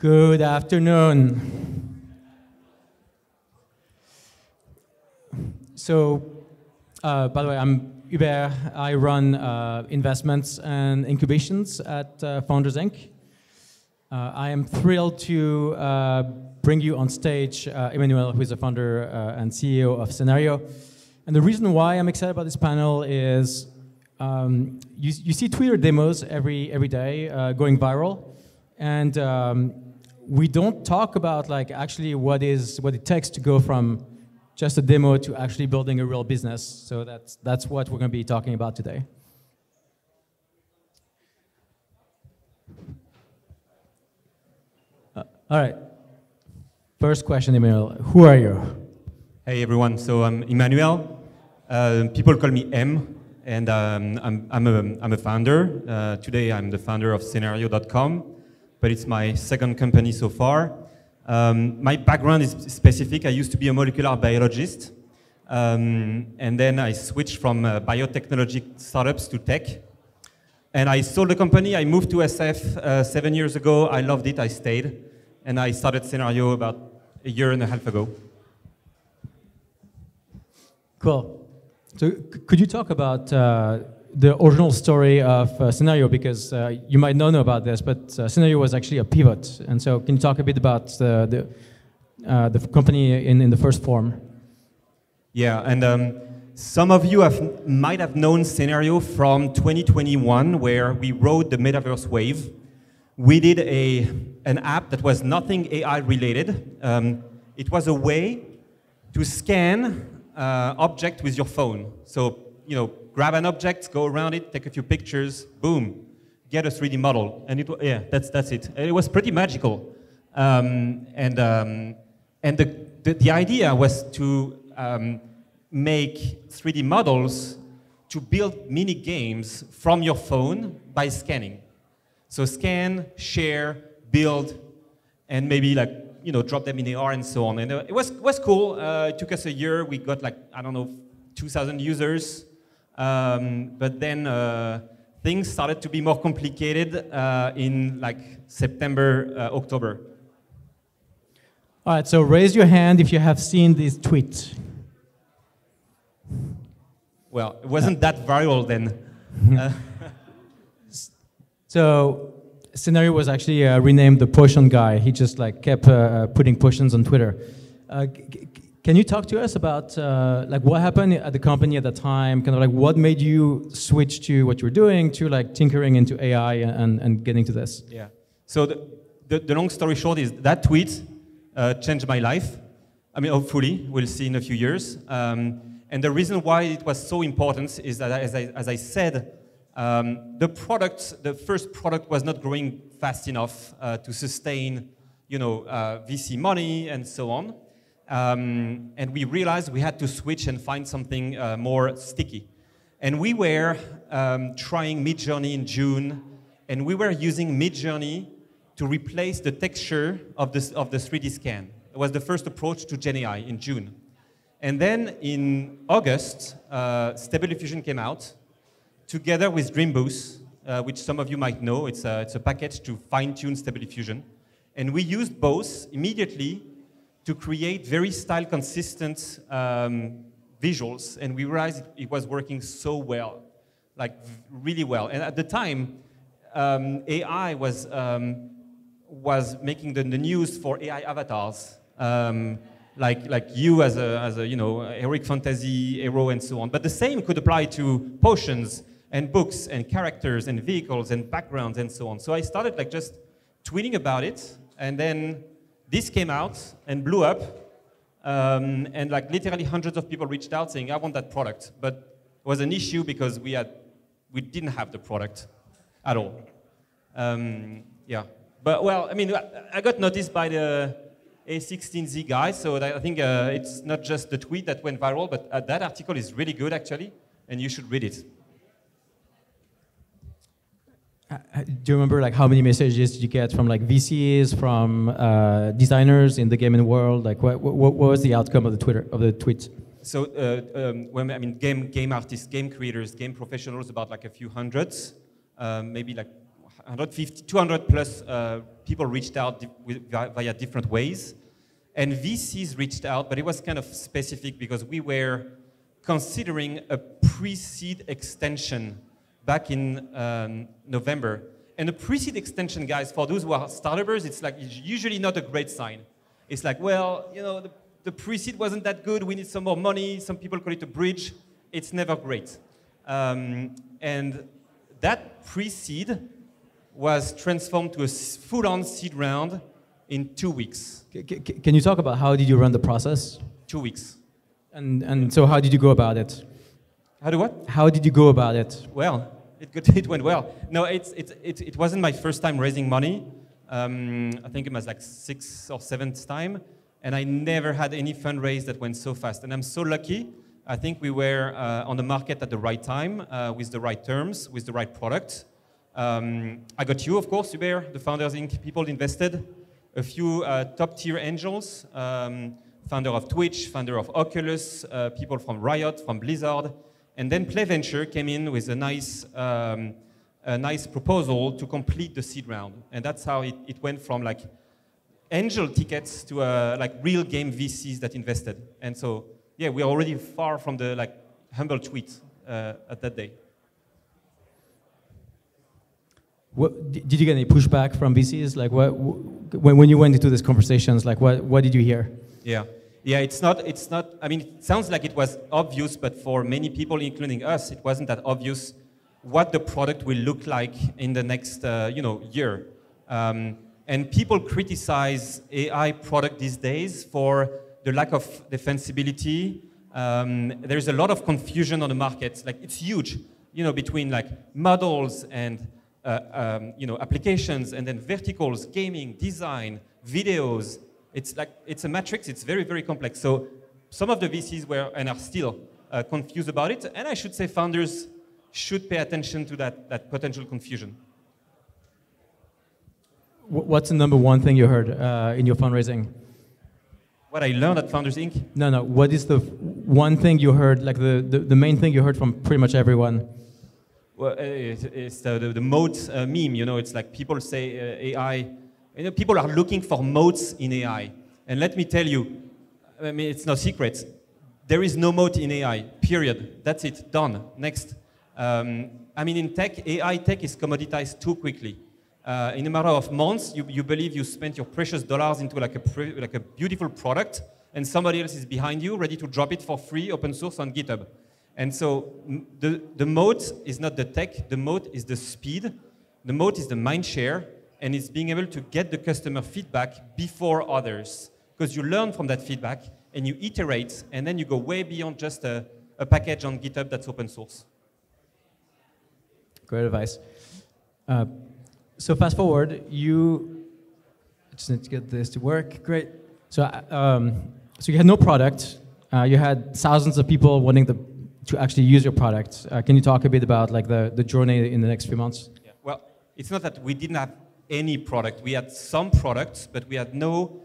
Good afternoon. So, by the way, I'm Hubert. I run investments and incubations at Founders Inc. I am thrilled to bring you on stage Emmanuel, who is the founder and CEO of Scenario. And the reason why I'm excited about this panel is you see Twitter demos every day going viral, and we don't talk about like actually what it takes to go from just a demo to actually building a real business. So that's what we're going to be talking about today. All right. First question, Emmanuel. Who are you? Hey everyone. So I'm Emmanuel. People call me M, and I'm a founder. Today I'm the founder of Scenario.com, but it's my second company so far. My background is specific. I used to be a molecular biologist, and then I switched from biotechnology startups to tech. And I sold the company. I moved to SF 7 years ago. I loved it. I stayed. And I started Scenario about a year and a half ago. Cool. So could you talk about the original story of Scenario? Because you might not know about this, but Scenario was actually a pivot. And so can you talk a bit about the company in the first form? Yeah, and some of you might have known Scenario from 2021, where we rode the metaverse wave. We did an app that was nothing AI related. It was a way to scan object with your phone. So, you know, grab an object, go around it, take a few pictures, boom, get a 3D model. And that's it. And it was pretty magical. And the idea was to make 3D models to build mini games from your phone by scanning. So scan, share, build, and maybe like, you know, drop them in AR and so on. And it was cool. It took us a year. We got like, I don't know, 2,000 users. But then things started to be more complicated in like September, October. All right, so raise your hand if you have seen this tweet. Well, it wasn't that viral then. So Scenario was actually renamed the Potion Guy. He just like kept putting potions on Twitter. Can you talk to us about like what happened at the company at the time? Kind of like what made you switch to what you were doing to like tinkering into AI and getting to this? Yeah. So the long story short is that tweet changed my life. I mean, hopefully we'll see in a few years. And the reason why it was so important is that, as I said, the first product was not growing fast enough to sustain, you know, VC money and so on. And we realized we had to switch and find something more sticky. And we were trying Midjourney in June, and we were using Midjourney to replace the texture of the 3D scan. It was the first approach to GenAI in June. And then in August, Stable Diffusion came out, together with Dreamboost, which some of you might know. It's a package to fine-tune Stable Diffusion. And we used both immediately to create very style-consistent visuals. And we realized it was working so well, like really well. And at the time, AI was making the news for AI avatars, like you as a you know, heroic fantasy hero and so on. But the same could apply to potions and books and characters and vehicles and backgrounds and so on. So I started like just tweeting about it, and then this came out and blew up, and like literally hundreds of people reached out saying, I want that product. But it was an issue because we didn't have the product at all. Yeah, but well, I mean, I got noticed by the A16Z guy, so I think it's not just the tweet that went viral, but that article is really good actually, and you should read it. Do you remember like how many messages did you get from like VCs, from designers in the gaming world? Like what was the outcome of the tweet? So I mean game artists, game creators, game professionals, about like a few hundreds, maybe like 150, 200 plus people reached out via different ways. And VCs reached out, but it was kind of specific because we were considering a pre-seed extension back in November. And a pre-seed extension, guys, for those who are startups, it's usually not a great sign. It's like, well, you know, the pre-seed wasn't that good. We need some more money. Some people call it a bridge. It's never great. And that pre-seed was transformed to a full-on seed round in 2 weeks. Can you talk about how did you run the process? 2 weeks. And so how did you go about it? How do what? How did you go about it? Well, it went well. No, it wasn't my first time raising money. I think it was like 6th or 7th time. And I never had any fundraise that went so fast. And I'm so lucky. I think we were on the market at the right time, with the right terms, with the right product. I got you, of course, Hubert, the Founders Inc. people invested. A few top-tier angels, founder of Twitch, founder of Oculus, people from Riot, from Blizzard. And then Play Venture came in with a nice proposal to complete the seed round. And that's how it went from like angel tickets to like real game VCs that invested. And so, yeah, we're already far from the like humble tweet at that day. Did you get any pushback from VCs? Like, when you went into these conversations, like, what did you hear? Yeah, it's not. I mean, it sounds like it was obvious, but for many people, including us, it wasn't that obvious what the product will look like in the next, year. And people criticize AI product these days for the lack of defensibility. There's a lot of confusion on the market. Like, it's huge, between like models and applications, and then verticals, gaming, design, videos. It's a matrix. It's very, very complex. So some of the VCs were and are still confused about it. And I should say founders should pay attention to that potential confusion. What's the number one thing you heard in your fundraising? What I learned at Founders Inc. No. What is the one thing you heard, like the main thing you heard from pretty much everyone? Well, it's the moat meme. It's like people say AI. People are looking for moats in AI. And let me tell you, I mean, it's no secret. There is no moat in AI, period. That's it, done, next. I mean, in tech, AI tech is commoditized too quickly. In a matter of months, you believe you spent your precious dollars into like a beautiful product, and somebody else is behind you, ready to drop it for free, open source on GitHub. And so the moat is not the tech, the moat is the speed, the moat is the mind share, and it's being able to get the customer feedback before others. Because you learn from that feedback, and you iterate, and then you go way beyond just a package on GitHub that's open source. Great advice. So fast forward, you just need to get this to work. Great. So you had no product. You had thousands of people wanting to actually use your product. Can you talk a bit about like the journey in the next few months? Yeah. Well, it's not that we didn't have any product. We had some products, but we had no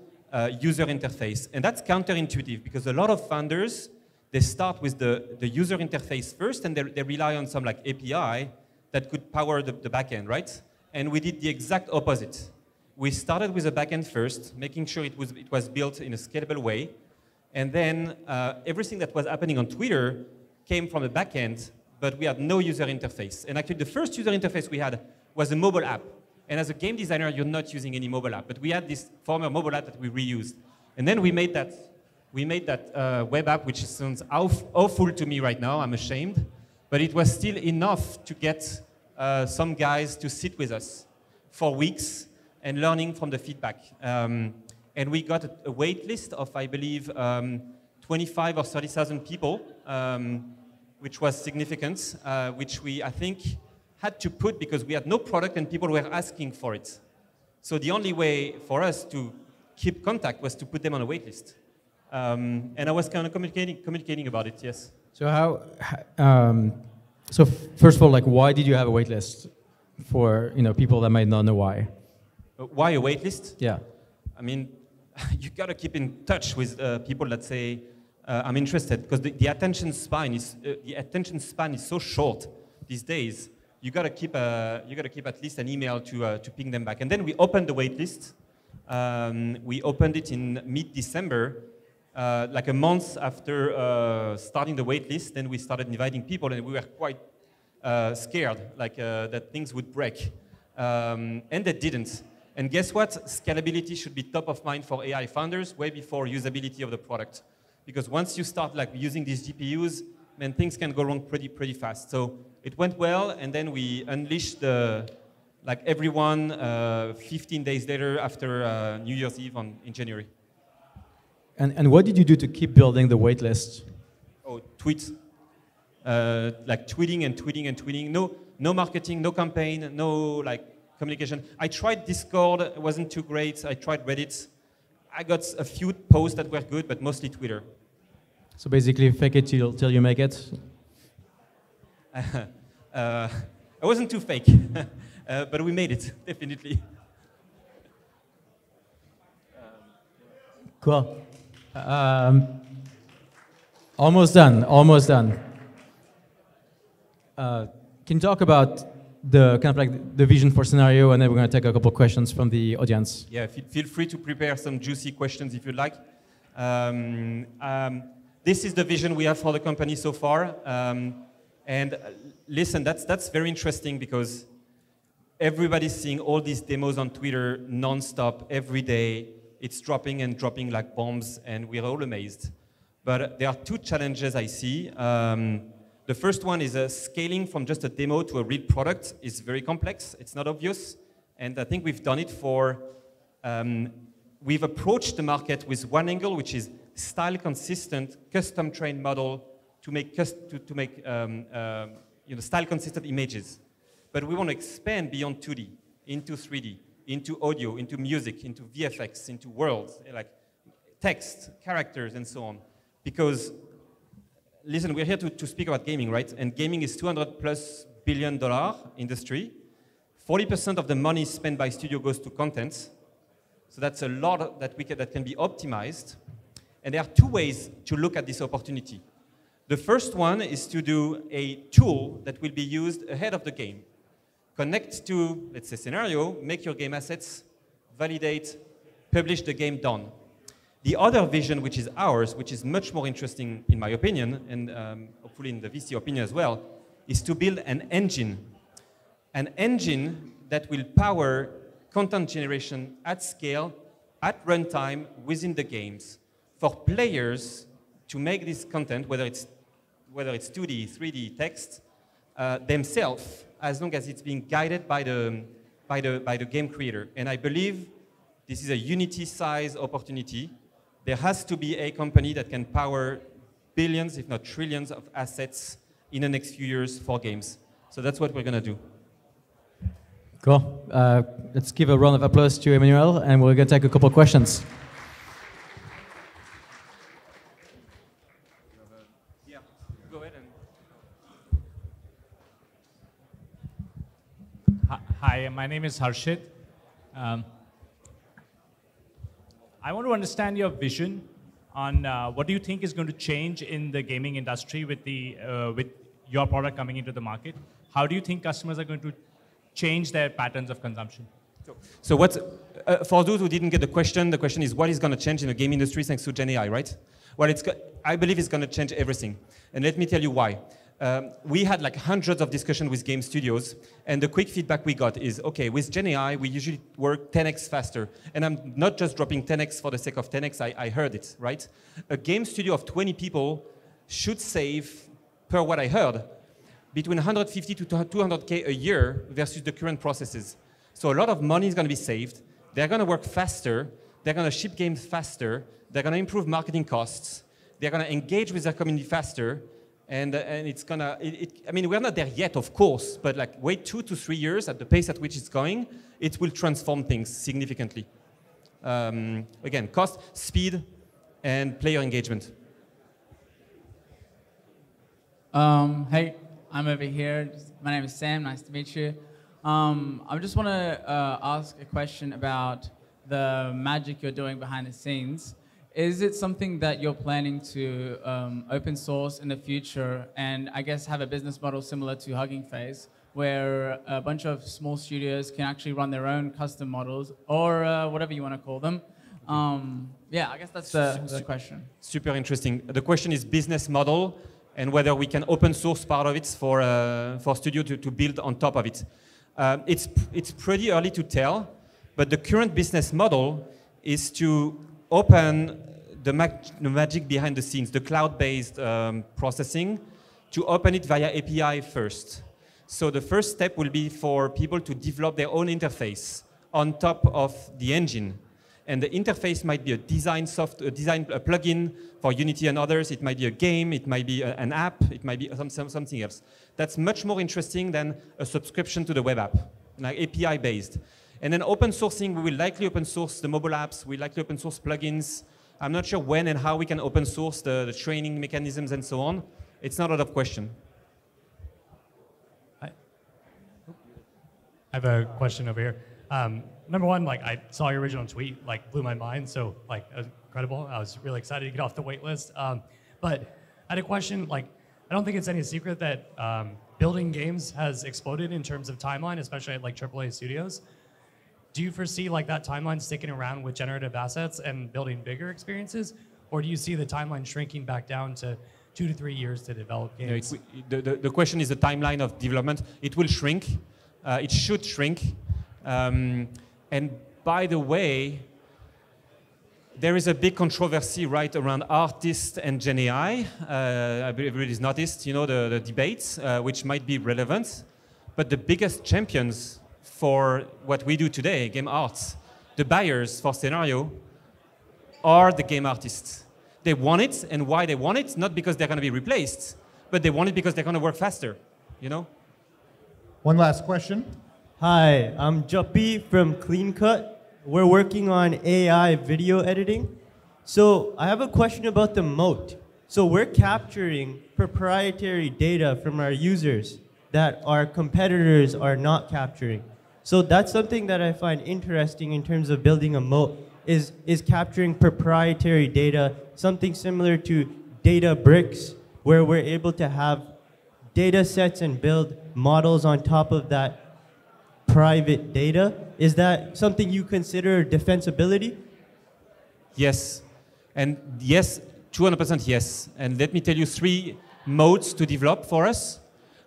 user interface. And that's counterintuitive because a lot of founders, they start with the user interface first, and they rely on some like API that could power the backend, right? And we did the exact opposite. We started with the backend first, making sure it was built in a scalable way. And then everything that was happening on Twitter came from the backend, but we had no user interface. And actually, the first user interface we had was a mobile app. And as a game designer, you're not using any mobile app. But we had this former mobile app that we reused. And then we made that web app, which sounds awful to me right now. I'm ashamed. But it was still enough to get some guys to sit with us for weeks and learning from the feedback. And we got a wait list of, I believe, 25 or 30,000 people, which was significant, which we, I think, had to put because we had no product and people were asking for it. So the only way for us to keep contact was to put them on a wait list. And I was kind of communicating about it, yes. So so first of all, like, why did you have a wait list for people that might not know why? Why a wait list? Yeah. I mean, you got to keep in touch with people that say, I'm interested, because the attention span is so short these days. you gotta keep at least an email to ping them back. And then we opened the waitlist. We opened it in mid-December, like a month after starting the waitlist. Then we started inviting people, and we were quite scared, like that things would break, and they didn't. And guess what? Scalability should be top of mind for AI founders way before usability of the product, because once you start like using these GPUs, then things can go wrong pretty fast. So it went well, and then we unleashed like everyone 15 days later after New Year's Eve in January. And what did you do to keep building the waitlist? Oh, tweets. Like tweeting and tweeting and tweeting. No marketing, no campaign, no like communication. I tried Discord, it wasn't too great. I tried Reddit. I got a few posts that were good, but mostly Twitter. So basically, fake it till you make it? I wasn't too fake, but we made it, definitely. Cool. Almost done, almost done. Can you talk about the kind of like the vision for scenario, and then we're going to take a couple of questions from the audience. Yeah, feel free to prepare some juicy questions if you'd like. This is the vision we have for the company so far. And listen, that's very interesting because everybody's seeing all these demos on Twitter non-stop, every day. It's dropping and dropping like bombs, and we're all amazed. But there are two challenges I see. The first one is scaling from just a demo to a real product is very complex. It's not obvious. And I think we've done it for, we've approached the market with one angle, which is style consistent, custom trained model to make, style consistent images. But we want to expand beyond 2D into 3D, into audio, into music, into VFX, into worlds, like text, characters, and so on. Because listen, we're here to speak about gaming, right? And gaming is $200+ billion industry. 40% of the money spent by studio goes to content. So that's a lot that can be optimized. And there are two ways to look at this opportunity. The first one is to do a tool that will be used ahead of the game. Connect to, let's say, scenario, make your game assets, validate, publish the game, done. The other vision, which is ours, which is much more interesting in my opinion, and hopefully in the VC opinion as well, is to build an engine that will power content generation at scale, at runtime, within the games, for players to make this content, whether it's 2D, 3D, text, themselves, as long as it's being guided by the game creator. And I believe this is a Unity-size opportunity. There has to be a company that can power billions, if not trillions, of assets in the next few years for games. So that's what we're going to do. Cool. Let's give a round of applause to Emmanuel, and we're going to take a couple of questions. Yeah, go ahead. Hi, my name is Harshit. I want to understand your vision on what do you think is going to change in the gaming industry with your product coming into the market? How do you think customers are going to change their patterns of consumption? So for those who didn't get the question is what is going to change in the game industry thanks to Gen AI, right? Well, I believe it's going to change everything. And let me tell you why. We had like hundreds of discussions with game studios, and the quick feedback we got is, okay, with Gen AI, we usually work 10x faster. And I'm not just dropping 10x for the sake of 10x, I heard it, right? A game studio of 20 people should save, per what I heard, between 150 to 200K a year versus the current processes. So a lot of money is going to be saved. They're going to work faster. They're going to ship games faster. They're going to improve marketing costs. They're going to engage with their community faster. And it's gonna, I mean, we're not there yet, of course, but like wait 2 to 3 years at the pace at which it's going, it will transform things significantly. Again, cost, speed, and player engagement. Hey, I'm over here. My name is Sam. Nice to meet you. I just want to ask a question about the magic you're doing behind the scenes. Is it something that you're planning to open source in the future and I guess have a business model similar to Hugging Face, where a bunch of small studios can actually run their own custom models, or whatever you want to call them. Yeah, I guess that's the question. Super interesting. The question is business model and whether we can open source part of it for studio to build on top of it. It's pretty early to tell, but the current business model is to open the magic behind the scenes, the cloud-based processing, to open it via API first. So the first step will be for people to develop their own interface on top of the engine. And the interface might be a a plugin for Unity and others. It might be a game. It might be an app. It might be something else. That's much more interesting than a subscription to the web app, like API-based. And then open sourcing, we will likely open source the mobile apps. We likely open source plugins. I'm not sure when and how we can open source the training mechanisms and so on. It's not out of question. I have a question over here. Number one, like I saw your original tweet, like blew my mind. So like it was incredible. I was really excited to get off the wait list. But I had a question, like I don't think it's any secret that building games has exploded in terms of timeline, especially at like AAA studios. Do you foresee like that timeline sticking around with generative assets and building bigger experiences? Or do you see the timeline shrinking back down to 2 to 3 years to develop games? No, the question is the timeline of development. It will shrink. It should shrink. And by the way, there is a big controversy right around artists and Gen AI. I believe everybody's noticed, you know, the debates, which might be relevant. But the biggest champions for what we do today, game arts, the buyers for scenario, are the game artists. They want it, and why they want it? Not because they're going to be replaced, but they want it because they're going to work faster, you know? One last question. Hi, I'm Juppy from Clean Cut. We're working on AI video editing. So I have a question about the moat. So we're capturing proprietary data from our users that our competitors are not capturing. So that's something that I find interesting in terms of building a moat, is capturing proprietary data, something similar to data bricks, where we're able to have data sets and build models on top of that private data. Is that something you consider defensibility? Yes. And yes, 200% yes. And let me tell you 3 modes to develop for us.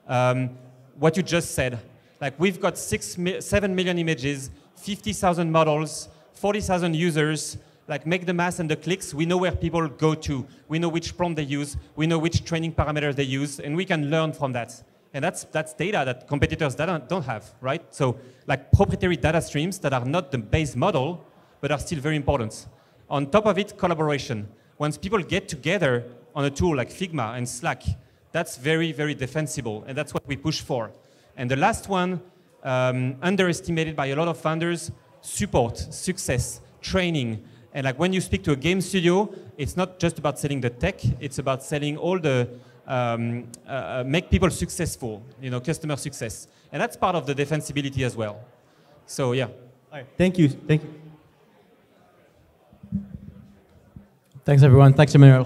What you just said. Like we've got 7 million images, 50,000 models, 40,000 users. Like make the math and the clicks. We know where people go to. We know which prompt they use. We know which training parameters they use. And we can learn from that. And that's data that competitors don't have, right? So like proprietary data streams that are not the base model, but are still very important. On top of it, collaboration. Once people get together on a tool like Figma and Slack, that's very, very defensible. And that's what we push for. And the last one, underestimated by a lot of founders, support, success, training. And like when you speak to a game studio, it's not just about selling the tech, it's about selling all the make people successful, you know, customer success. And that's part of the defensibility as well. So yeah. All right. Thank you. Thank you. Thanks everyone. Thanks Emmanuel.